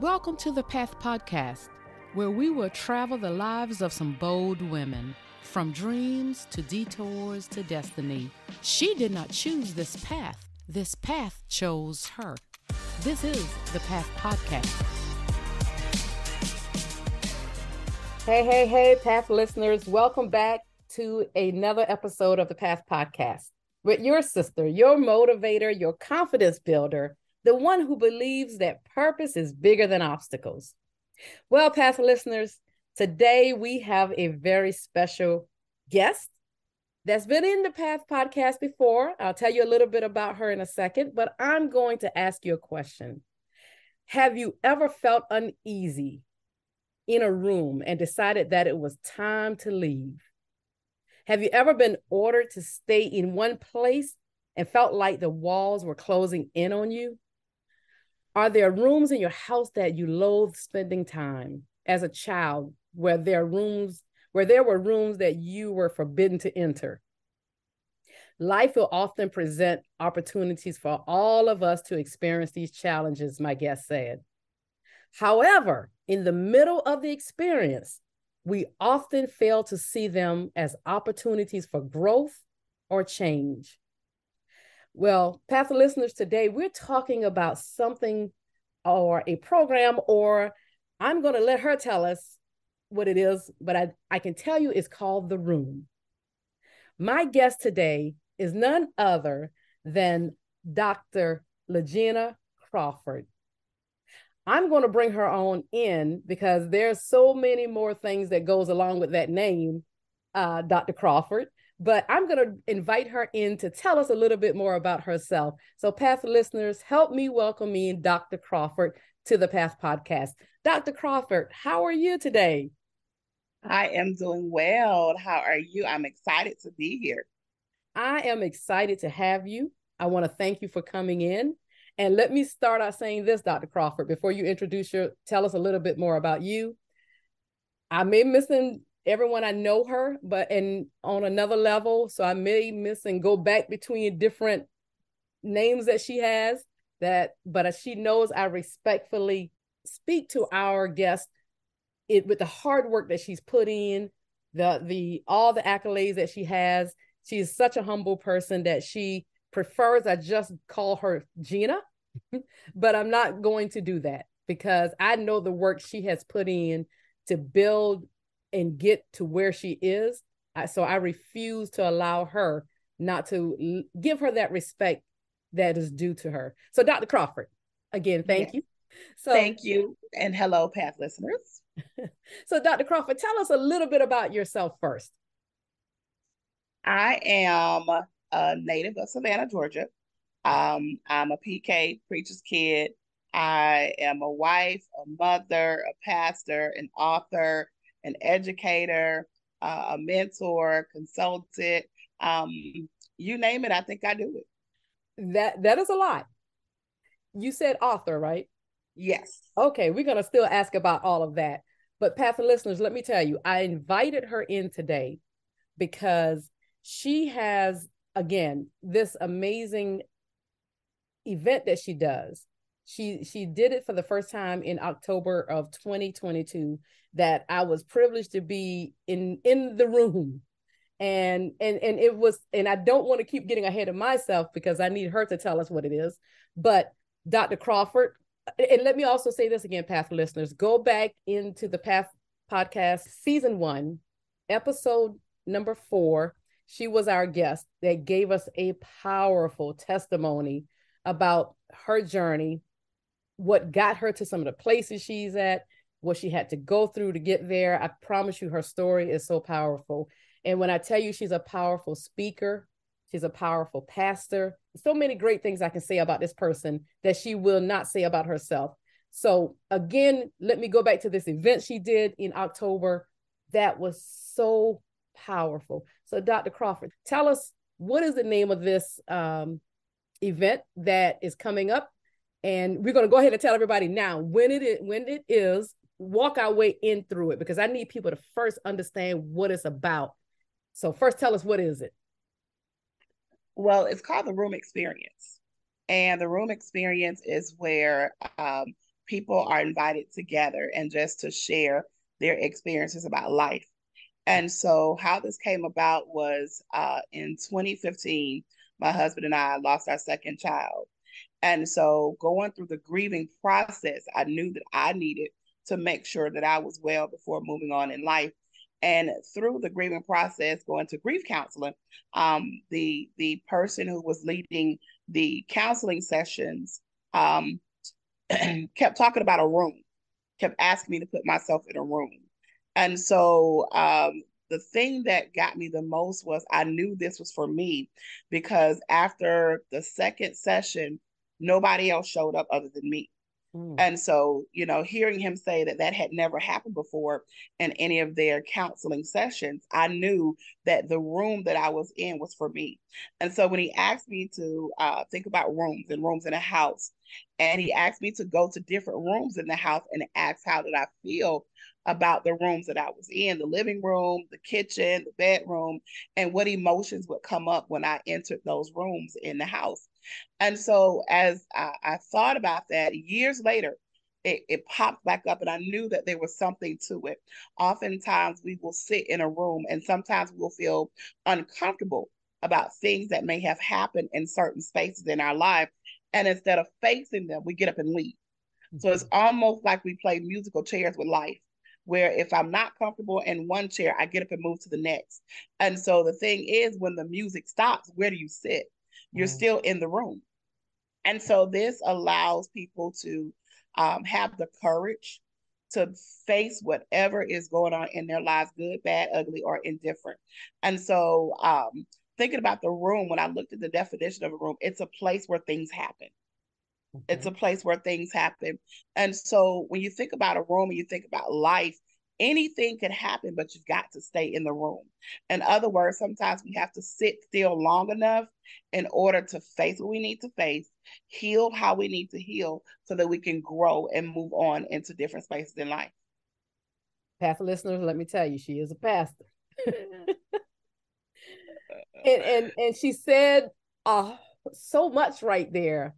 Welcome to the Path Podcast, where we will travel the lives of some bold women, from dreams to detours to destiny. She did not choose this path. This path chose her. This is the Path Podcast. Hey, Path listeners. Welcome back to another episode of the Path Podcast with your sister, your motivator, your confidence builder, the one who believes that purpose is bigger than obstacles. Well, Path listeners, today we have a very special guest that's been in the Path Podcast before. I'll tell you a little bit about her in a second, but I'm going to ask you a question. Have you ever felt uneasy in a room and decided that it was time to leave? Have you ever been ordered to stay in one place and felt like the walls were closing in on you? Are there rooms in your house that you loathe spending time as a child, where there were rooms that you were forbidden to enter? Life will often present opportunities for all of us to experience these challenges, my guest said. However, in the middle of the experience, we often fail to see them as opportunities for growth or change. Well, Path listeners, today we're talking about something or a program, or I'm going to let her tell us what it is, but I can tell you it's called The Room. My guest today is none other than Dr. Gena Crawford. I'm going to bring her on in because there's so many more things that goes along with that name, Dr. Crawford. But I'm going to invite her in to tell us a little bit more about herself. So Path listeners, help me welcome in Dr. Crawford to the Path Podcast. Dr. Crawford, how are you today? I am doing well. How are you? I'm excited to be here. I am excited to have you. I want to thank you for coming in. And let me start out saying this, Dr. Crawford, before you tell us a little bit more about you. I may missing everyone I know her, but on another level, so I may miss and go back between different names that she has. But as she knows, I respectfully speak to our guest with the hard work that she's put in, all the accolades that she has. She is such a humble person that she prefers I just call her Gena, but I'm not going to do that because I know the work she has put in to build and get to where she is. So I refuse to allow her not to give her that respect that is due to her. So Dr. Crawford, again, thank you. Thank you. And hello, Path listeners. So Dr. Crawford, tell us a little bit about yourself first. I am a native of Savannah, Georgia. I'm a PK, preacher's kid. I am a wife, a mother, a pastor, an author, an educator, a mentor, consultant. You name it, I think I do it. That is a lot. You said author, right? Yes. Okay, we're going to still ask about all of that. But Path listeners, let me tell you, I invited her in today because she has, again, this amazing event that she does. She did it for the first time in October of 2022 that I was privileged to be in the room. And it was, and I don't want to keep getting ahead of myself because I need her to tell us what it is. But Dr. Crawford, and let me also say this again, Path listeners, go back into the Path Podcast season 1, episode number 4. She was our guest that gave us a powerful testimony about her journey, what got her to some of the places she's at, what she had to go through to get there. I promise you her story is so powerful. And when I tell you she's a powerful speaker, she's a powerful pastor, so many great things I can say about this person that she will not say about herself. So again, let me go back to this event she did in October. That was so powerful. So Dr. Crawford, tell us, what is the name of this event that is coming up? And we're going to go ahead and tell everybody now when it is, walk our way in through it, because I need people to first understand what it's about. So first, tell us, what is it? Well, it's called the Room Experience. And the Room Experience is where people are invited together and just to share their experiences about life. And so how this came about was in 2015, my husband and I lost our second child. And so going through the grieving process, I knew that I needed to make sure that I was well before moving on in life. And through the grieving process, going to grief counseling, the person who was leading the counseling sessions um, kept talking about a room, kept asking me to put myself in a room. And so the thing that got me the most was I knew this was for me because after the second session, nobody else showed up other than me. Mm. And so, hearing him say that that had never happened before in any of their counseling sessions, I knew that the room that I was in was for me. And so when he asked me to think about rooms and rooms in a house, and he asked me to go to different rooms in the house and ask how did I feel about the rooms that I was in, the living room, the kitchen, the bedroom, and what emotions would come up when I entered those rooms in the house. And so as I thought about that years later, it popped back up and I knew that there was something to it. Oftentimes we will sit in a room and sometimes we'll feel uncomfortable about things that may have happened in certain spaces in our life. And instead of facing them, we get up and leave. So it's almost like we play musical chairs with life, where if I'm not comfortable in one chair, I get up and move to the next. And so the thing is, when the music stops, where do you sit? You're still in the room. And so this allows people to have the courage to face whatever is going on in their lives, good, bad, ugly, or indifferent. And so thinking about the room, when I looked at the definition of a room, it's a place where things happen. It's a place where things happen. And so when you think about a room and you think about life, anything can happen, but you've got to stay in the room. In other words, sometimes we have to sit still long enough in order to face what we need to face, heal how we need to heal so that we can grow and move on into different spaces in life. Pastor listeners, let me tell you, she is a pastor. and she said so much right there.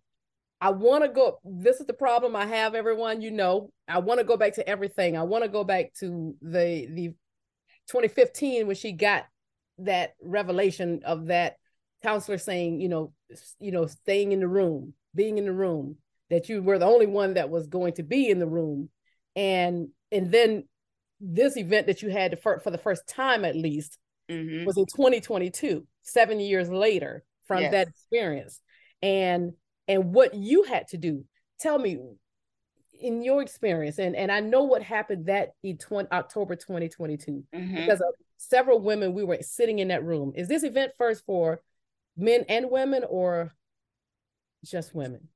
I want to go. This is the problem I have, everyone. I want to go back to everything. I want to go back to the 2015 when she got that revelation of that counselor saying, staying in the room, being in the room, that you were the only one that was going to be in the room, and then this event that you had for the first time, at least, was in 2022, 7 years later from that experience, and what you had to do. Tell me, in your experience, and I know what happened that in October 2022, because of several women, we were sitting in that room. Is this event first for men and women or just women?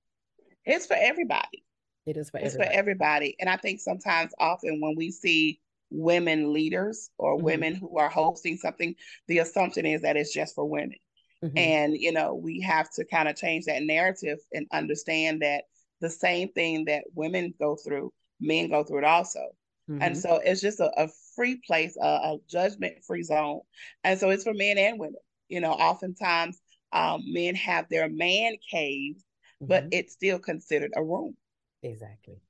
It's for everybody. It is for It's everybody. for everybody. And I think sometimes often when we see women leaders or women who are hosting something, the assumption is that it's just for women. And, we have to kind of change that narrative and understand that the same thing that women go through, men go through it also. And so it's just a free place, a judgment-free zone. And so it's for men and women. Oftentimes men have their man caves, but it's still considered a room. Exactly.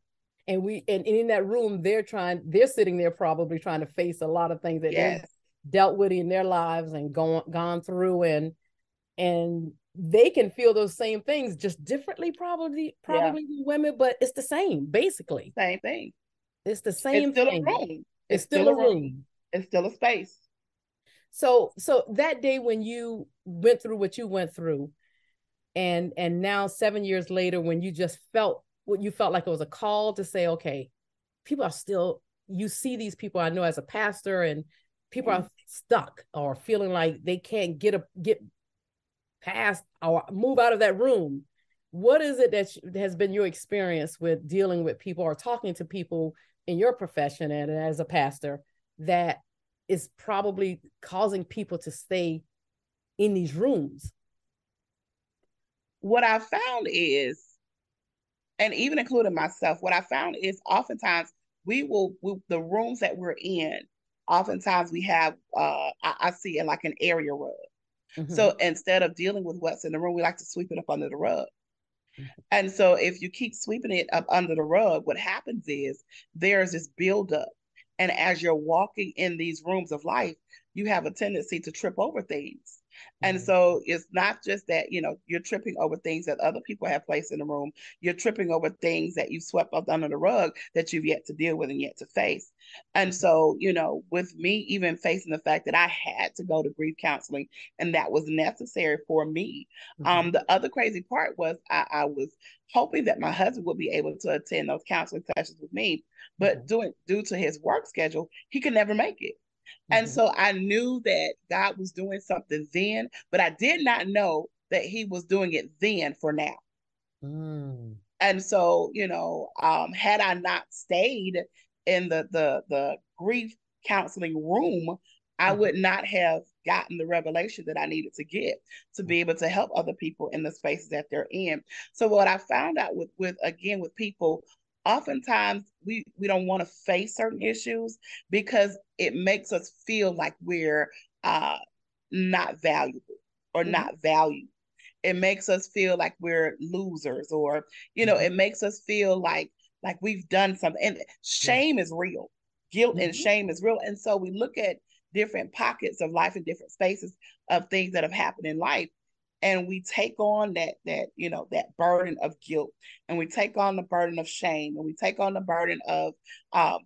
And in that room, they're sitting there probably trying to face a lot of things that they've dealt with in their lives and gone through, and they can feel those same things just differently, probably than women, but it's the same, basically. Same thing. It's the same still thing. A room. It's still a room. It's still a space. So that day when you went through what you went through, and now 7 years later, when you just felt what you felt like it was a call to say, okay, people are still, you see these people, I know as a pastor, and people are stuck or feeling like they can't get past or move out of that room. What is it that has been your experience with dealing with people or talking to people in your profession and as a pastor that is probably causing people to stay in these rooms? What I found is, and even including myself, what I found is oftentimes the rooms that we're in, oftentimes we have, I see it like an area rug. So instead of dealing with what's in the room, we like to sweep it up under the rug. And so if you keep sweeping it up under the rug, what happens is there's this buildup. And as you're walking in these rooms of life, you have a tendency to trip over things. And Mm-hmm. so it's not just that, you're tripping over things that other people have placed in the room. You're tripping over things that you swept up under the rug that you've yet to deal with and yet to face. And so, with me even facing the fact that I had to go to grief counseling and that was necessary for me. Mm-hmm. The other crazy part was I was hoping that my husband would be able to attend those counseling sessions with me, but due to his work schedule, he could never make it. And Mm-hmm. so I knew that God was doing something then, but I did not know that he was doing it then for now. Mm. And so, had I not stayed in the grief counseling room, I Mm-hmm. would not have gotten the revelation that I needed to get to be able to help other people in the spaces that they're in. So what I found out with people, oftentimes we don't want to face certain issues because it makes us feel like we're not valuable or Mm-hmm. not valued. It makes us feel like we're losers, or Mm-hmm. it makes us feel like we've done something. And Yeah. shame is real. Guilt and Mm-hmm. shame is real. And so we look at different pockets of life and different spaces of things that have happened in life, and we take on that burden of guilt, and we take on the burden of shame, and we take on the burden of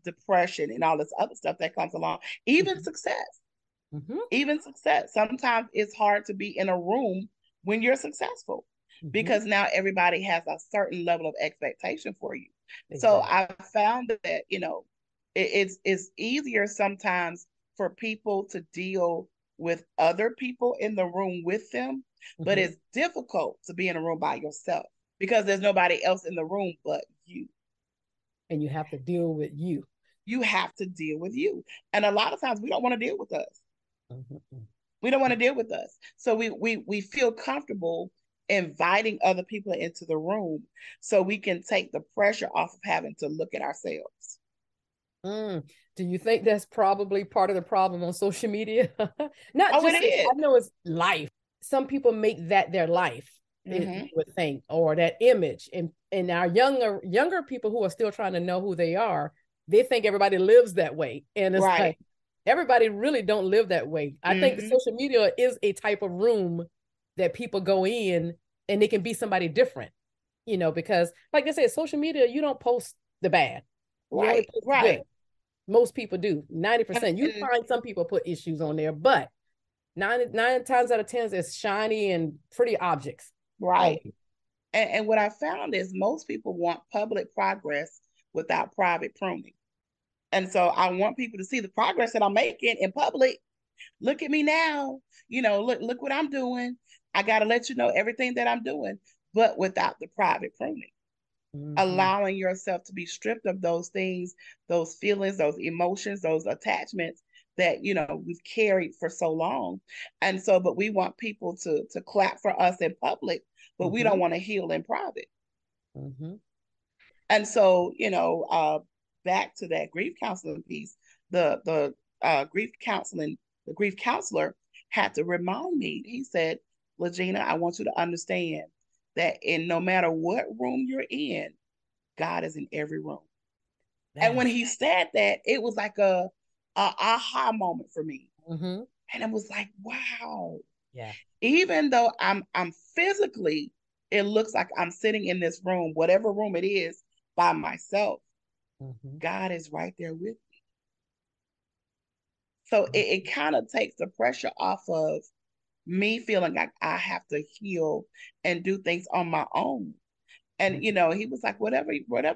depression and all this other stuff that comes along. Even Mm-hmm. success, Mm-hmm. even success. Sometimes it's hard to be in a room when you're successful Mm-hmm. because now everybody has a certain level of expectation for you. So Exactly. I found that, it's easier sometimes for people to deal with other people in the room with them, but Mm-hmm. it's difficult to be in a room by yourself because there's nobody else in the room but you. And you have to deal with you. You have to deal with you. And a lot of times we don't want to deal with us. Mm-hmm. We don't want to deal with us. So we feel comfortable inviting other people into the room so we can take the pressure off of having to look at ourselves. Mm. Do you think that's probably part of the problem on social media? Not Oh, it just, is. I know it's life. Some people make that their life, you Mm-hmm. would think, or that image. And our younger people who are still trying to know who they are, they think everybody lives that way. And it's Right. like everybody really don't live that way. I think the Mm-hmm. social media is a type of room that people go in and they can be somebody different, because like I said, social media, you don't post the bad. You only Right. post the good. Right. Most people do. And, 90%. You and find some people put issues on there, but nine times out of 10 it's shiny and pretty objects. Oh, right. And what I found is most people want public progress without private pruning. And so I want people to see the progress that I'm making in public. Look at me now. Look what I'm doing. I got to let you know everything that I'm doing, but without the private pruning, mm-hmm, allowing yourself to be stripped of those things, those feelings, those emotions, those attachments that we've carried for so long. And so, but we want people to clap for us in public, but we mm-hmm, don't want to heal in private. mm-hmm, And so, back to that grief counseling piece, grief counseling, the grief counselor had to remind me. He said, "Gena, I want you to understand that in no matter what room you're in, God is in every room." And when yes, he said that, it was like a aha moment for me. mm-hmm, And it was like, wow, yeah, even though I'm physically, it looks like I'm sitting in this room, whatever room it is, by myself. mm-hmm, God is right there with me. So it kind of takes the pressure off of me feeling like I have to heal and do things on my own. And mm-hmm. he was like, whatever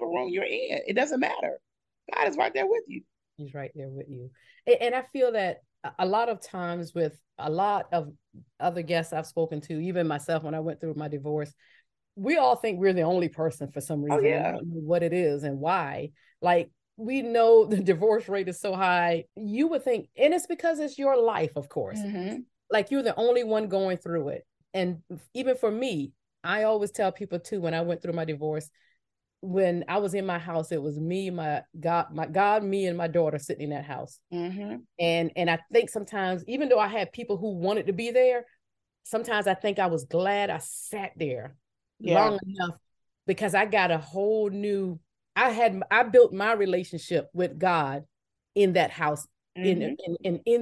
room you're in, it doesn't matter. God is right there with you. He's right there with you. And I feel that a lot of times with a lot of other guests I've spoken to, even myself when I went through my divorce, we all think we're the only person for some Oh reason, and we yeah. don't know what it is and why. Like, we know the divorce rate is so high. You would think, and it's because it's your life, of course. Mm-hmm. Like, you're the only one going through it. And even for me, I always tell people too, when I went through my divorce, when I was in my house, it was me, my God, me, and my daughter sitting in that house. Mm-hmm. And I think sometimes, even though I had people who wanted to be there, sometimes I think I was glad I sat there Yeah. long enough because I got a whole new, I built my relationship with God in that house, in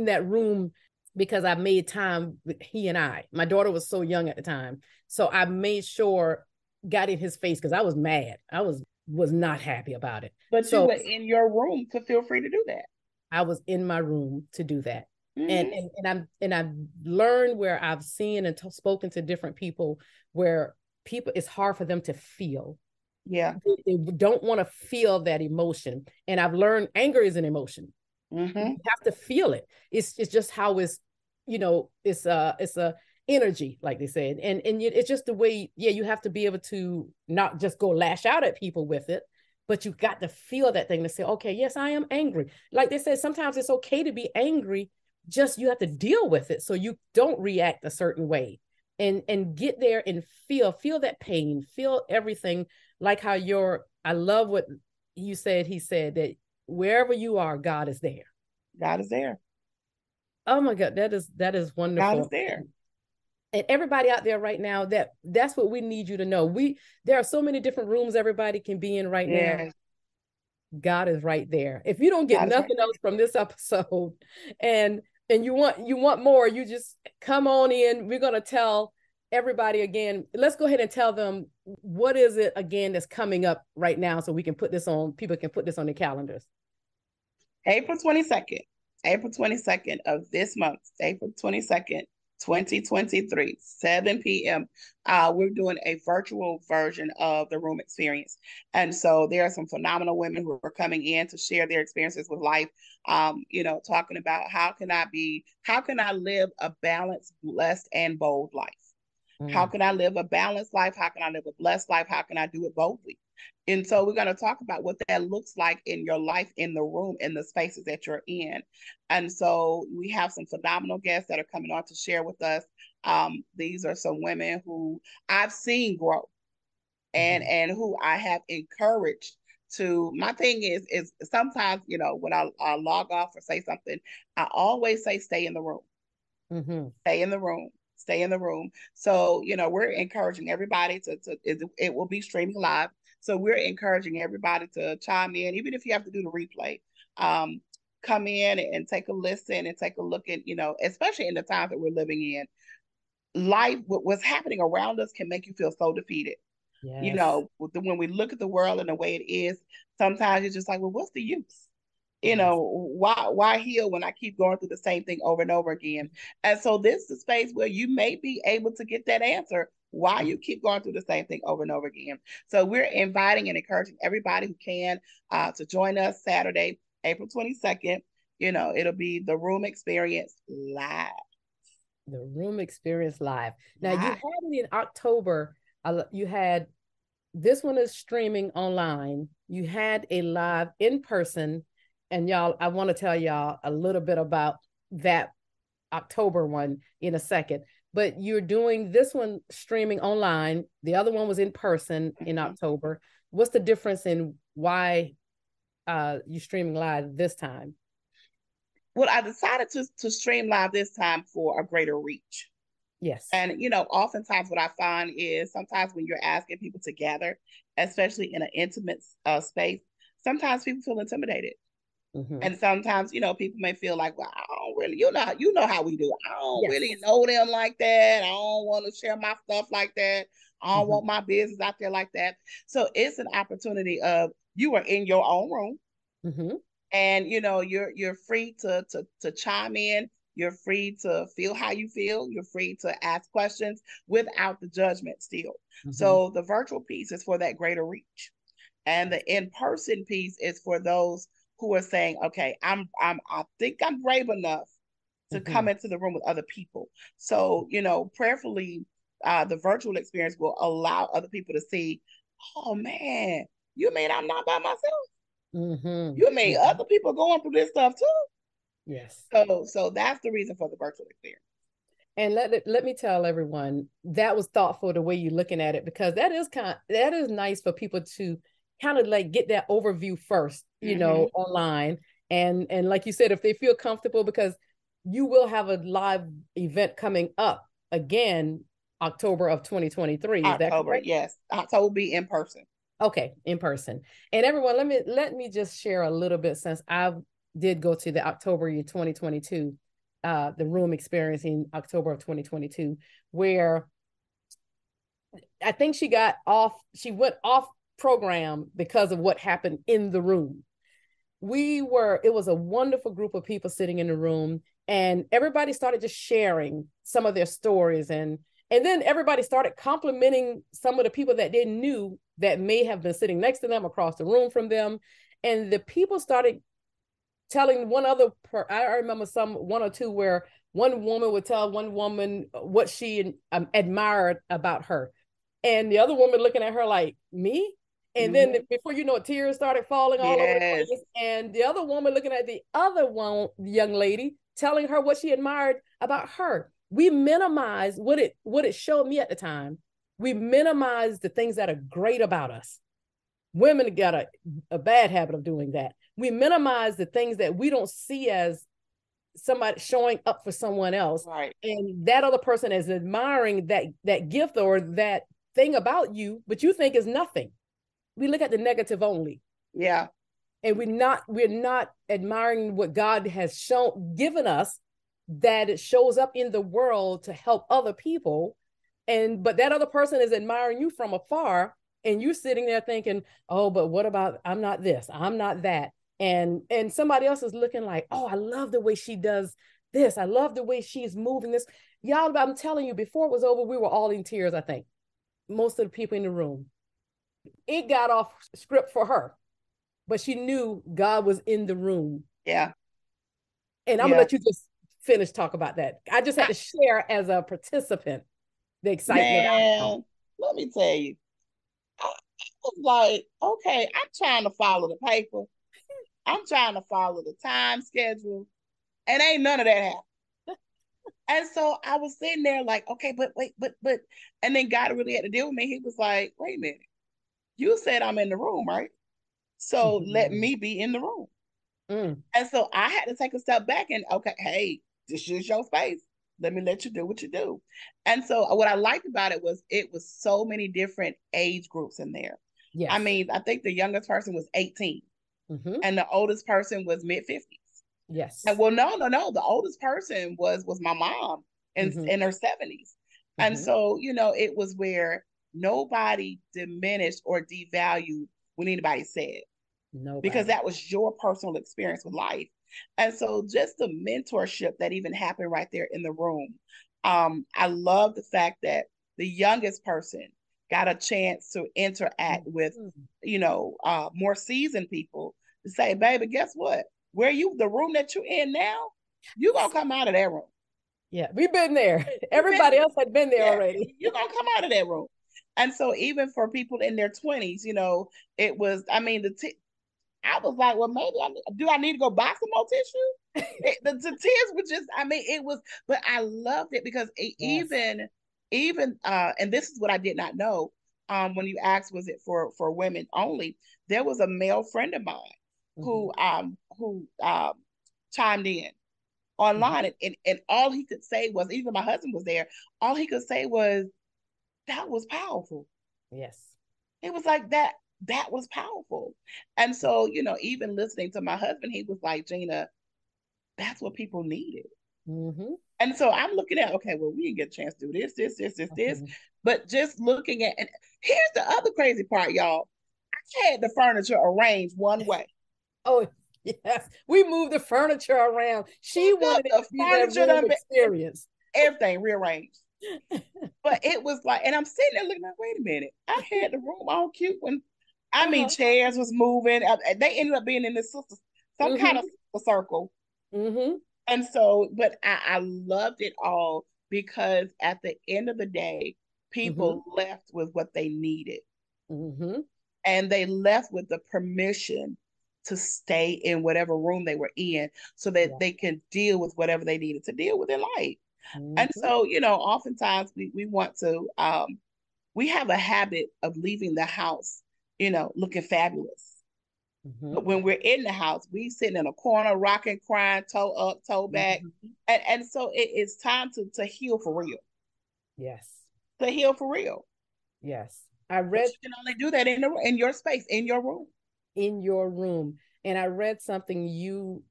that room, because I made time with he and I. My daughter was so young at the time. So I made sure, got in his face, because I was mad. I was not happy about it. But you So were in your room to feel free to do that. I was in my room to do that. And Mm-hmm. I've learned, where I've seen and spoken to different people, where people, it's hard for them to feel. Yeah. They don't want to feel that emotion. And I've learned anger is an emotion. Mm-hmm. You have to feel it. It's just how it's, it's a energy, like they said. And it's just the way, yeah, you have to be able to not just go lash out at people with it, but you got to feel that thing to say, okay, yes, I am angry. Like they said, sometimes it's okay to be angry, just you have to deal with it so you don't react a certain way. And get there and feel that pain, feel everything. Like how I love what he said that wherever you are, God is there. God is there. Oh my God, that is God is wonderful. there. And everybody out there right now, that's what we need you to know. There are so many different rooms everybody can be in right now. Yes. God is right there. If you don't get God is right nothing there. else from this episode, and you want more, you just come on in. We're gonna tell everybody again. Let's go ahead and tell them what is it again that's coming up right now, so we can put this on. People can put this on their calendars. April 22nd. April 22nd of this month, April 22nd, 2023, 7 p.m. We're doing a virtual version of the room experience. And so there are some phenomenal women who are coming in to share their experiences with life, talking about how can I live a balanced, blessed, and bold life? How can I live a balanced life? How can I live a blessed life? How can I do it boldly? And so we're going to talk about what that looks like in your life, in the room, in the spaces that you're in. And so we have some phenomenal guests that are coming on to share with us. These are some women who I've seen grow and who I have encouraged to. My thing is sometimes, when I log off or say something, I always say, stay in the room. Stay in the room. Stay in the room. So, we're encouraging everybody it will be streaming live. So we're encouraging everybody to chime in, even if you have to do the replay. Come in and take a listen and take a look at, especially in the times that we're living in. Life, what's happening around us can make you feel so defeated. Yes. When we look at the world and the way it is, sometimes you're just like, well, what's the use? Yes. Why heal when I keep going through the same thing over and over again? And so this is a space where you may be able to get that answer why you keep going through the same thing over and over again. So we're inviting and encouraging everybody who can to join us Saturday, April 22nd. It'll be the room experience live. The room experience live. Now you had it in October. You had, this one is streaming online. You had a live in person. And y'all, I want to tell y'all a little bit about that October one in a second. But you're doing this one streaming online. The other one was in person in October. What's the difference in why you're streaming live this time? Well, I decided to stream live this time for a greater reach. Yes. And, oftentimes what I find is sometimes when you're asking people to gather, especially in an intimate space, sometimes people feel intimidated. And sometimes, people may feel like, well, I don't really, you know how we do. I don't really know them like that. I don't want to share my stuff like that. I don't want my business out there like that. So it's an opportunity of, you are in your own room. And you're free to chime in. You're free to feel how you feel. You're free to ask questions without the judgment still. So the virtual piece is for that greater reach. And the in-person piece is for those who are saying, okay, I think I'm brave enough to come into the room with other people. So, prayerfully, the virtual experience will allow other people to see, oh man, you mean I'm not by myself? You mean other people going through this stuff too? Yes. So that's the reason for the virtual experience. And let me tell everyone, that was thoughtful the way you're looking at it, because that is nice for people to kind of like get that overview first, online. And like you said, if they feel comfortable, because you will have a live event coming up again October of 2023. Is that October, correct? yes. October will be in person. Okay, in person. And everyone, let me just share a little bit, since I did go to the October 2022, the room experience in October of 2022, where I think she went off program because of what happened in the room. It was a wonderful group of people sitting in the room, and everybody started just sharing some of their stories, and then everybody started complimenting some of the people that they knew that may have been sitting next to them, across the room from them. And the people started telling I remember one or two, where one woman would tell one woman what she admired about her, and the other woman looking at her like, me? And then before you know it, tears started falling all over the Yes. place. And the other woman looking at the other young lady, telling her what she admired about her. We minimize what it showed me at the time. We minimize the things that are great about us. Women got a bad habit of doing that. We minimize the things that we don't see as somebody showing up for someone else. Right. And that other person is admiring that gift or that thing about you, but you think is nothing. We look at the negative only. Yeah. And we're not admiring what God has given us, that it shows up in the world to help other people. But that other person is admiring you from afar, and you're sitting there thinking, oh, but what about, I'm not this, I'm not that. And somebody else is looking like, oh, I love the way she does this. I love the way she's moving this. Y'all, I'm telling you, before it was over, we were all in tears, I think. Most of the people in the room. It got off script for her, but she knew God was in the room. Yeah. And I'm gonna let you just finish talk about that. I just had to share as a participant the excitement. Man, let me tell you, I was like, okay, I'm trying to follow the paper. I'm trying to follow the time schedule, and ain't none of that happened. And so I was sitting there like, okay, but wait, but, and then God really had to deal with me. He was like, wait a minute, you said I'm in the room, right? So let me be in the room. And so I had to take a step back and, okay, hey, this is your space. Let me let you do what you do. And so what I liked about it was so many different age groups in there. Yes. I mean, I think the youngest person was 18 and the oldest person was mid-50s. Yes. And well, no. The oldest person was my mom in her 70s. And so, it was where nobody diminished or devalued when anybody said. Nobody. Because that was your personal experience with life. And so just the mentorship that even happened right there in the room. I love the fact that the youngest person got a chance to interact with, more seasoned people to say, baby, guess what? The room that you're in now, you're going to come out of that room. Yeah, we've been there. Everybody else had been there already. You're going to come out of that room. And so even for people in their 20s, it was, I mean, I was like, well, maybe I need to go buy some more tissue? The tears were just, I mean, it was, but I loved it because even, and this is what I did not know, when you asked, was it for women only? There was a male friend of mine who chimed in online, and all he could say was, even my husband was there, all he could say was, that was powerful. Yes. It was like that was powerful. And so, even listening to my husband, he was like, Gena, that's what people needed. And so I'm looking at, okay, well, we didn't get a chance to do this. But just looking at, and here's the other crazy part, y'all. I had the furniture arranged one way. Oh, yes. We moved the furniture around. She wanted the furniture experience. Everything rearranged. But it was like, and I'm sitting there looking like, wait a minute. I had the room all cute when, I mean, chairs was moving. They ended up being in this some kind of circle. And so, but I loved it all because at the end of the day, people left with what they needed. And they left with the permission to stay in whatever room they were in so that they can deal with whatever they needed to deal with in life. And so, oftentimes we want to, we have a habit of leaving the house, looking fabulous. But when we're in the house, we sitting in a corner, rocking, crying, toe up, toe back. And so it's time to heal for real. Yes. to heal for real. Yes. I But read you can only do that in your space, in your room. in your room, and I read something you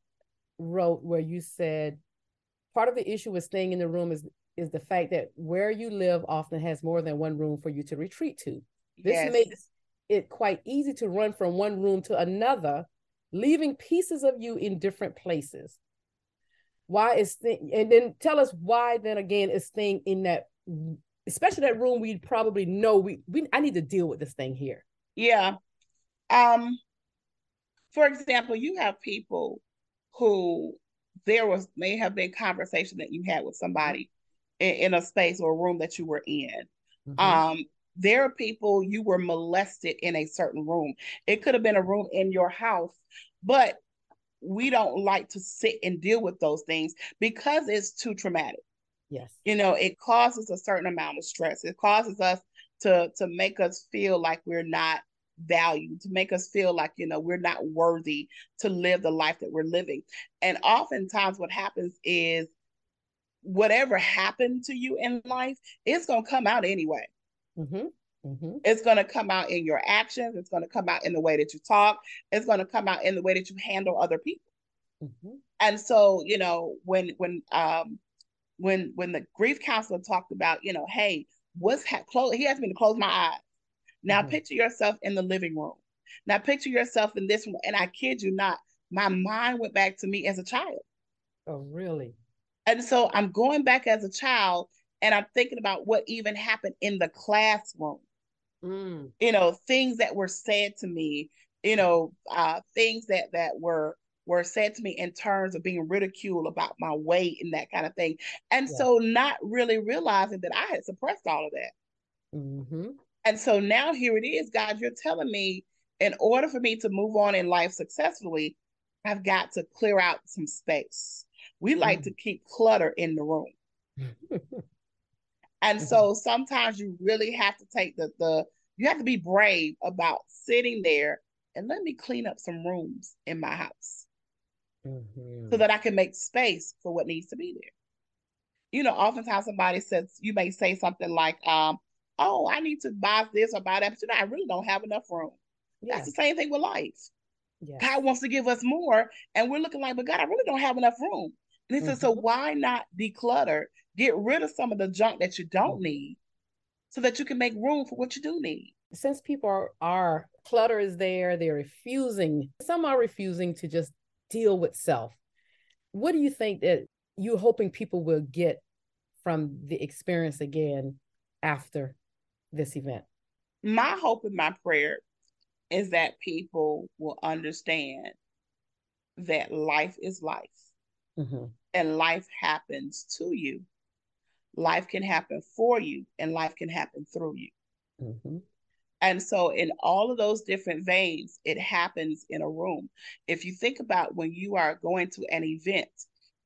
wrote where you said part of the issue with staying in the room is the fact that where you live often has more than one room for you to retreat to. This Yes. makes it quite easy to run from one room to another, leaving pieces of you in different places. Why is and then tell us why then again is staying in that, especially that room we probably know we I need to deal with this thing here. Yeah. Um, for example, you have people who may have been conversation that you had with somebody in a space or a room that you were in. Mm-hmm. Um, there are people you were molested in a certain room. It could have been a room in your house, but we don't like to sit and deal with those things because it's too traumatic. Yes. It causes a certain amount of stress. It causes us to make us feel like we're not valued, to make us feel like, we're not worthy to live the life that we're living. And oftentimes what happens is whatever happened to you in life, it's going to come out anyway. Mm-hmm. Mm-hmm. It's going to come out in your actions. It's going to come out in the way that you talk. It's going to come out in the way that you handle other people. Mm-hmm. And so, when the grief counselor talked about, hey, he asked me to close my eyes. Now Mm-hmm. picture yourself in the living room. Now picture yourself in this room. And I kid you not, my mind went back to me as a child. Oh, really? And so I'm going back as a child and I'm thinking about what even happened in the classroom. Mm. Things that were said to me, things that were said to me in terms of being ridiculed about my weight and that kind of thing. And Yeah. so not really realizing that I had suppressed all of that. Mm-hmm. And so now here it is, God, you're telling me in order for me to move on in life successfully, I've got to clear out some space. We like to keep clutter in the room. And Mm-hmm. so sometimes you really have to take you have to be brave about sitting there and let me clean up some rooms in my house so Mm-hmm. that I can make space for what needs to be there. Oftentimes somebody says, you may say something like, oh, I need to buy this or buy that, but I really don't have enough room. That's Yeah. the same thing with life. Yes. God wants to give us more, and we're looking like, but God, I really don't have enough room. And he says, so Mm-hmm. why not declutter? Get rid of some of the junk that you don't Mm-hmm. need so that you can make room for what you do need. Since people are clutter is there, they're refusing. Some are refusing to just deal with self. What do you think that you're hoping people will get from the experience again after this event? My hope and my prayer is that people will understand that life is life Mm-hmm. and life happens to you. Life can happen for you and life can happen through you. Mm-hmm. And so, in all of those different veins, it happens in a room. If you think about when you are going to an event,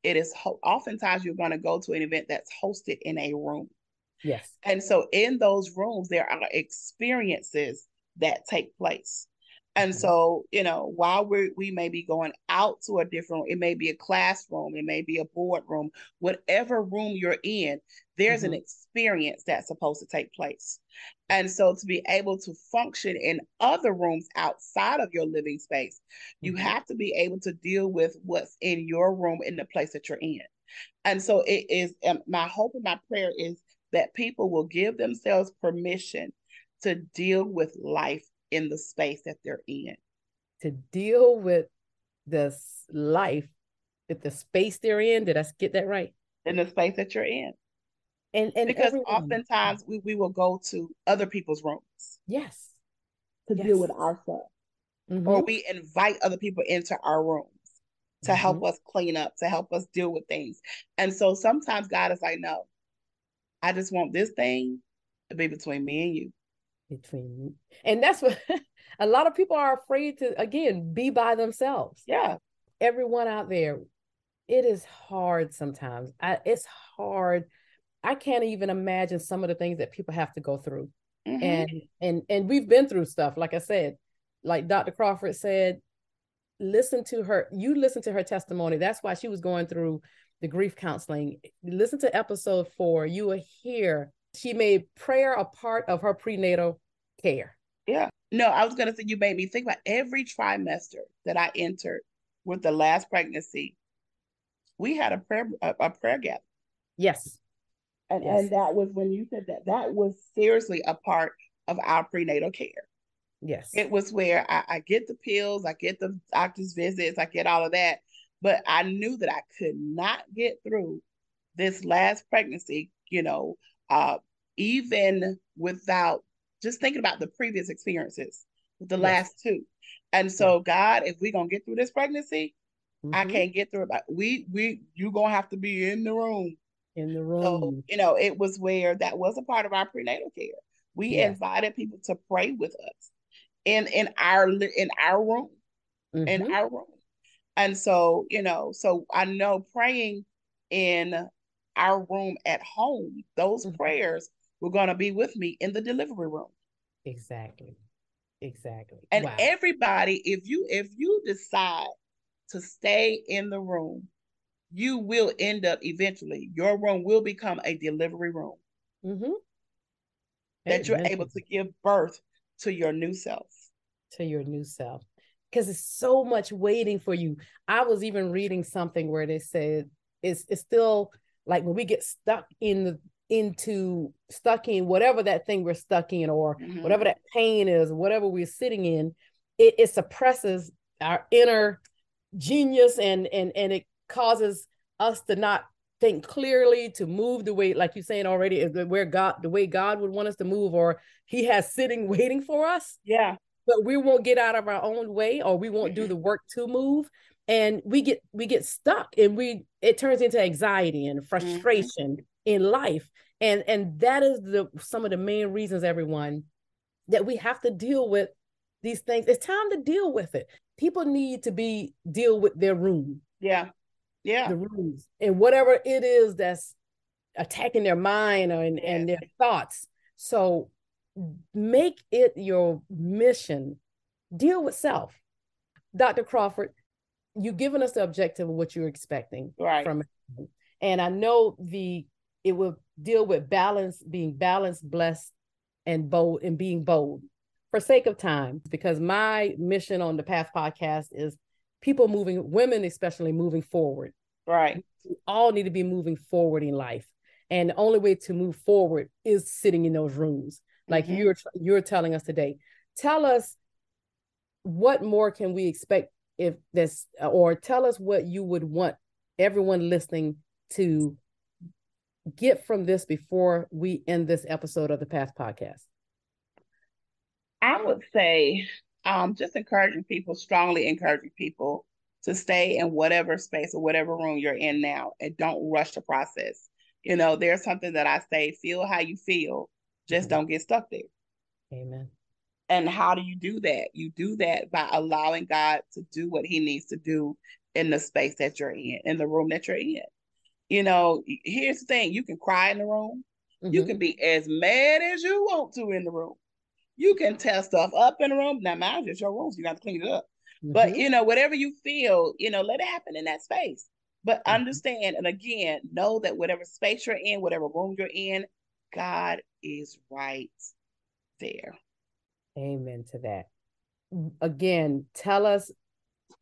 it is oftentimes you're going to go to an event that's hosted in a room. Yes. And so in those rooms, there are experiences that take place. And Mm-hmm. so, while we may be going out to a different, it may be a classroom, it may be a boardroom, whatever room you're in, there's an Mm-hmm. experience that's supposed to take place. And Yes. so to be able to function in other rooms outside of your living space, you Mm-hmm. have to be able to deal with what's in your room in the place that you're in. And so it is my hope and my prayer is that people will give themselves permission to deal with life in the space that they're in. To deal with this life, with the space they're in. Did I get that right? In the space that you're in. And Because everyone. oftentimes we will go to other people's rooms Yes. to deal with Yes. our stuff. Or Mm-hmm. we invite other people into our rooms to Mm-hmm. help us clean up, to help us deal with things. And so sometimes God is like, no, I just want this thing to be between me and you. Between, and that's what a lot of people are afraid to again be by themselves. Yeah. Everyone out there, it is hard sometimes. It's hard. I can't even imagine some of the things that people have to go through. Mm-hmm. And we've been through stuff, like I said, like Dr. Crawford said, listen to her testimony. That's why she was going through the grief counseling. Listen to episode 4. You will hear She made prayer a part of her prenatal care. Yeah. No, I was going to say, you made me think about every trimester that I entered with the last pregnancy. We had a prayer gathering. Yes. And that was when you said that, that was seriously a part of our prenatal care. Yes. It was where I get the pills, I get the doctor's visits, I get all of that. But I knew that I could not get through this last pregnancy, even without just thinking about the previous experiences with the last two. And so, God, if we're gonna get through this pregnancy, I can't get through it. But you gonna have to be in the room. In the room. So, it was where that was a part of our prenatal care. We invited people to pray with us in our room. In our room. And so, so I know praying in our room at home, those prayers were going to be with me in the delivery room. Exactly. And everybody, if you decide to stay in the room, you will end up eventually, your room will become a delivery room. That you're able to give birth to your new self. Because it's so much waiting for you. I was even reading something where they said it's still like when we get stuck in whatever that thing we're stuck in, or whatever that pain is, whatever we're sitting in, it suppresses our inner genius, and it causes us to not think clearly, to move the way, like you're saying already, the way God would want us to move, or he has sitting waiting for us. Yeah. But we won't get out of our own way, or we won't do the work to move. And we get stuck, and it turns into anxiety and frustration in life. And that is some of the main reasons, everyone, that we have to deal with these things. It's time to deal with it. People need to deal with their room. Yeah. The rooms, and whatever it is that's attacking their mind and their thoughts. So make it your mission. Deal with self. Dr. Crawford, you've given us the objective of what you're expecting from it. And I know it will deal with balance, being balanced, blessed, and bold, and being bold. For sake of time, because my mission on the Path podcast is women especially, moving forward. Right. We all need to be moving forward in life. And the only way to move forward is sitting in those rooms. Like you're telling us today. Tell us, what more can we expect or tell us what you would want everyone listening to get from this before we end this episode of the Path podcast. I would say just strongly encouraging people to stay in whatever space or whatever room you're in now, and don't rush the process. There's something that I say, feel how you feel, just don't get stuck there. Amen. And how do you do that? You do that by allowing God to do what he needs to do in the space that you're in the room that you're in. Here's the thing. You can cry in the room. You can be as mad as you want to in the room. You can tear stuff up in the room. Now, mind you, it's your room, so you got to clean it up. But, whatever you feel, let it happen in that space. But understand, and again, know that whatever space you're in, whatever room you're in, God is right there. Amen to that. Again, tell us,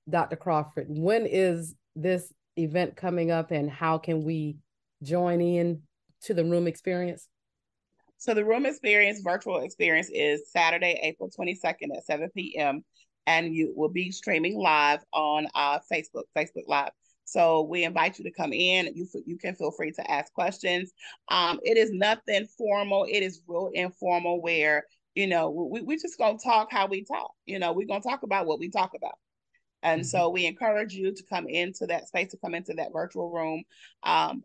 Dr. Crawford, when is this event coming up, and how can we join in to the room experience? So the room experience, virtual experience, is Saturday, April 22nd at 7 p.m. And you will be streaming live on Facebook Live. So we invite you to come in. You can feel free to ask questions. It is nothing formal. It is real informal, where, we just going to talk how we talk. We're going to talk about what we talk about. And so we encourage you to come into that space, to come into that virtual room,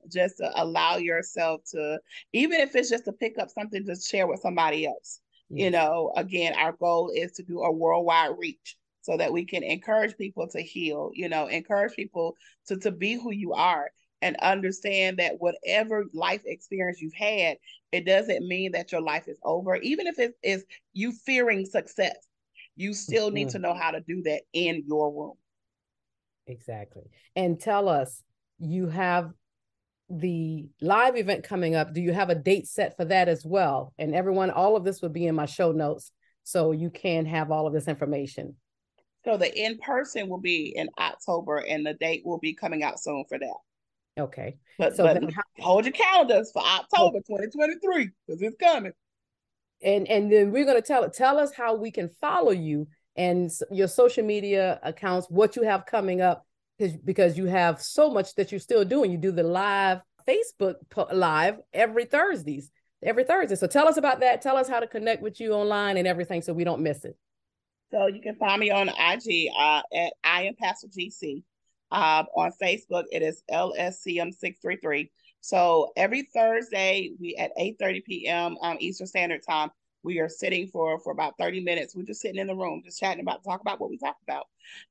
just to allow yourself to, even if it's just to pick up something to share with somebody else. Again, our goal is to do a worldwide reach so that we can encourage people to heal, encourage people to be who you are, and understand that whatever life experience you've had, it doesn't mean that your life is over. Even if it is you fearing success, you still need to know how to do that in your room. Exactly. And tell us, you have the live event coming up, do you have a date set for that as well? And everyone, all of this will be in my show notes, so you can have all of this information. So the in-person will be in October, and the date will be coming out soon for that. Okay. But So hold your calendars for October 2023, because it's coming. And then we're going to tell us how we can follow you and your social media accounts, what you have coming up, because you have so much that you're still doing. You do the live Facebook live every Thursday. So tell us about that. Tell us how to connect with you online and everything, so we don't miss it. So you can find me on IG at I am Pastor GC. On Facebook, it is LSCM633. So every Thursday, we at 8:30 p.m. Eastern Standard Time, we are sitting for about 30 minutes. We're just sitting in the room, just chatting talk about what we talk about,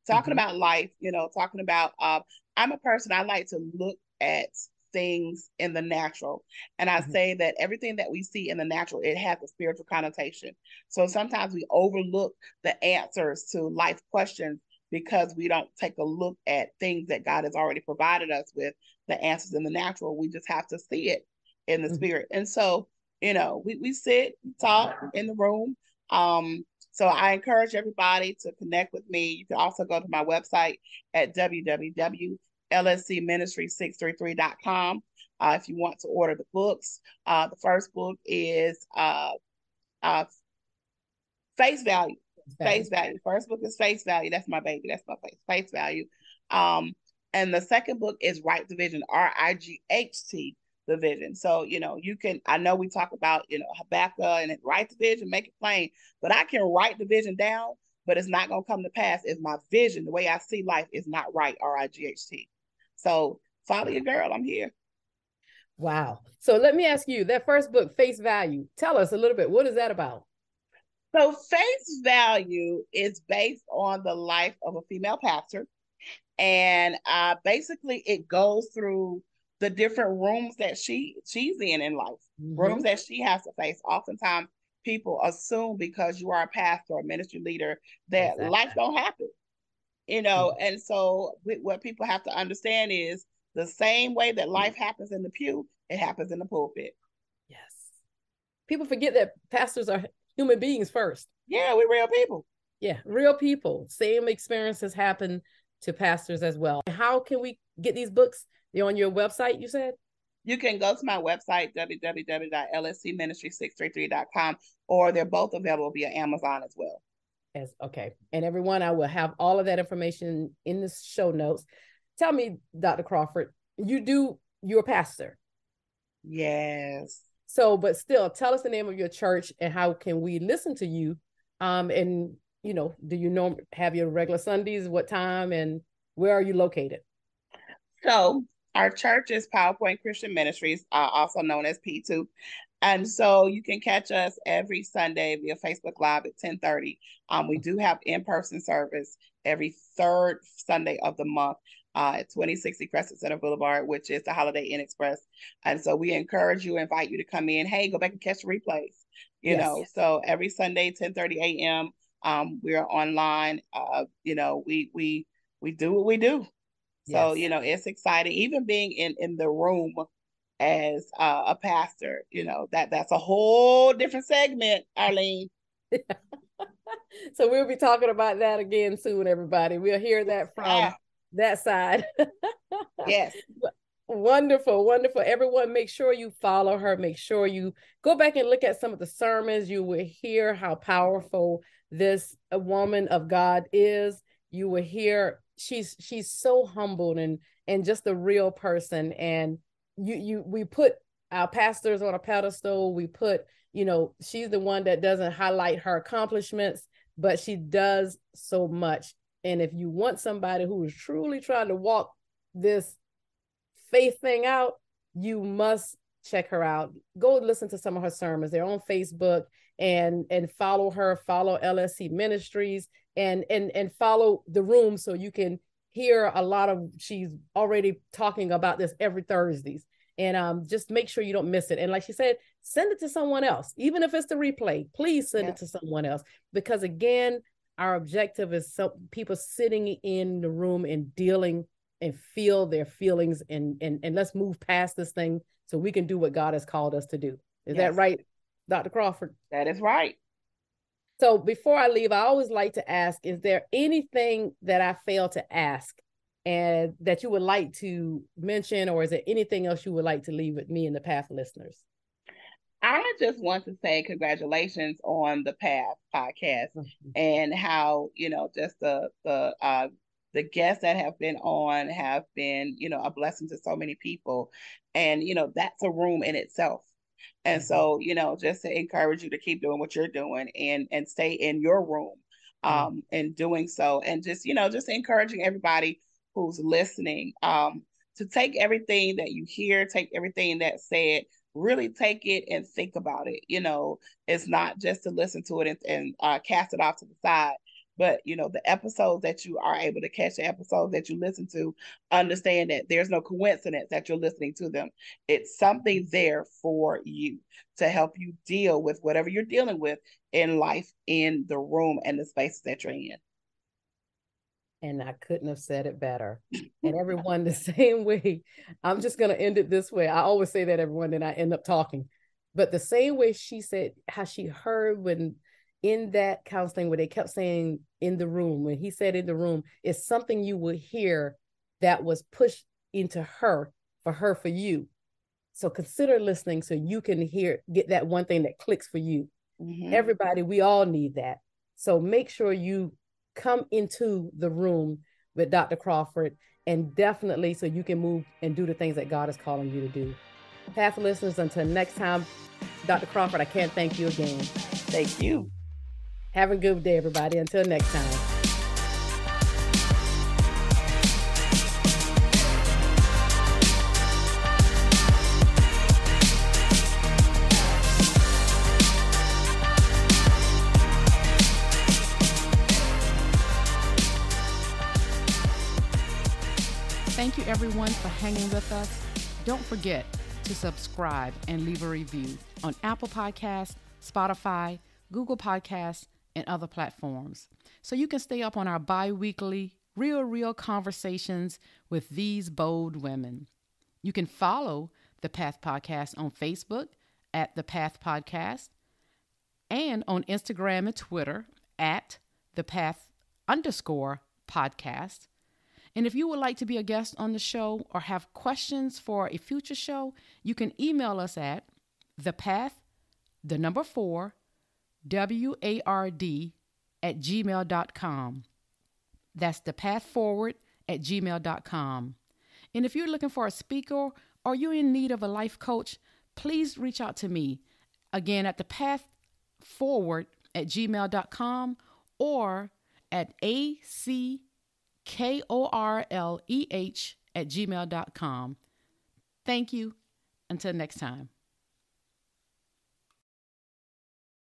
talking about life, talking about, I'm a person, I like to look at things in the natural. And I say that everything that we see in the natural, it has a spiritual connotation. So sometimes we overlook the answers to life questions because we don't take a look at things that God has already provided us with, the answers in the natural. We just have to see it in the spirit. And so, we sit, talk in the room. So I encourage everybody to connect with me. You can also go to my website at www.lscministry633.com if you want to order the books. The first book is Face Value. Face Value. First book is Face Value. That's my baby. That's my face value. And the second book is Right Division, RIGHT division. So, I know we talk about, Habakkuk and right division, make it plain, but I can write division down, but it's not going to come to pass if my vision, the way I see life, is not right, RIGHT. So follow your girl. I'm here. Wow. So let me ask you, that first book, Face Value, tell us a little bit. What is that about? So Face Value is based on the life of a female pastor. And basically it goes through the different rooms that she's in life, rooms that she has to face. Oftentimes people assume because you are a pastor or a ministry leader that life don't happen, and so what people have to understand is the same way that life happens in the pew, it happens in the pulpit. Yes. People forget that pastors are human beings first. Yeah, we're real people. Yeah, real people. Same experiences happen to pastors as well. How can we get these books? They're on your website, you said? You can go to my website, www.lscministry633.com, or they're both available via Amazon as well. Okay. And everyone, I will have all of that information in the show notes. Tell me, Dr. Crawford, you're a pastor. Yes. So, but still, tell us the name of your church and how can we listen to you? And, do you have your regular Sundays? What time and where are you located? So our church is PowerPoint Christian Ministries, also known as P2. And so you can catch us every Sunday via Facebook Live at 10:30. We do have in-person service every third Sunday of the month at 2060 Crescent Center Boulevard, which is the Holiday Inn Express. And so we invite you to come in. Hey, go back and catch the replays. So every Sunday, 10:30 a.m. We are online. We do what we do. So, it's exciting. Even being in the room as a pastor, that's a whole different segment, Arlene. So we'll be talking about that again soon, everybody. We'll hear that from that side. Yes. Wonderful, wonderful. Everyone, make sure you follow her. Make sure you go back and look at some of the sermons. You will hear how powerful this woman of God is. You will hear she's so humbled and just a real person. And we put our pastors on a pedestal. We put, she's the one that doesn't highlight her accomplishments, but she does so much. And if you want somebody who is truly trying to walk this faith thing out, you must check her out. Go listen to some of her sermons. They're on Facebook, and follow her, follow LSC Ministries, and follow the room so you can hear a lot of, she's already talking about this every Thursdays. And just make sure you don't miss it. And like she said, send it to someone else. Even if it's the replay, please send it to someone else. Because again, our objective is some people sitting in the room and dealing and feel their feelings, and let's move past this thing so we can do what God has called us to do. Is that right, Dr. Crawford? That is right. So before I leave, I always like to ask, is there anything that I failed to ask and that you would like to mention, or is there anything else you would like to leave with me and the Path listeners? I just want to say congratulations on the Path podcast and how, just the guests that have been on have been, a blessing to so many people. And, that's a room in itself. And so, just to encourage you to keep doing what you're doing and stay in your room and doing so. And just encouraging everybody who's listening to take everything that you hear, take everything that's said, really take it and think about it. It's not just to listen to it and cast it off to the side, but the episodes that you are able to catch, the episodes that you listen to, understand that there's no coincidence that you're listening to them. It's something there for you to help you deal with whatever you're dealing with in life, in the room and the spaces that you're in. And I couldn't have said it better. And everyone the same way. I'm just going to end it this way. I always say that, everyone, then I end up talking. But the same way she said how she heard when in that counseling where they kept saying in the room, when he said in the room, it's something you would hear that was pushed into her, for you. So consider listening so you can get that one thing that clicks for you. Mm-hmm. Everybody, we all need that. So make sure you come into the room with Dr. Crawford, and definitely so you can move and do the things that God is calling you to do. Path listeners, until next time, Dr. Crawford, I can't thank you again. Thank you. Have a good day, everybody. Until next time. Thank you, everyone, for hanging with us. Don't forget to subscribe and leave a review on Apple Podcasts, Spotify, Google Podcasts, and other platforms, so you can stay up on our bi-weekly, real conversations with these bold women. You can follow the Path Podcast on Facebook at the Path Podcast and on Instagram and Twitter at the Path_podcast. And if you would like to be a guest on the show or have questions for a future show, you can email us at thepath4ward@gmail.com. That's thepathforward@gmail.com. And if you're looking for a speaker or you're in need of a life coach, please reach out to me. Again, at thepathforward@gmail.com or at ACKORLEH@gmail.com. Thank you. Until next time.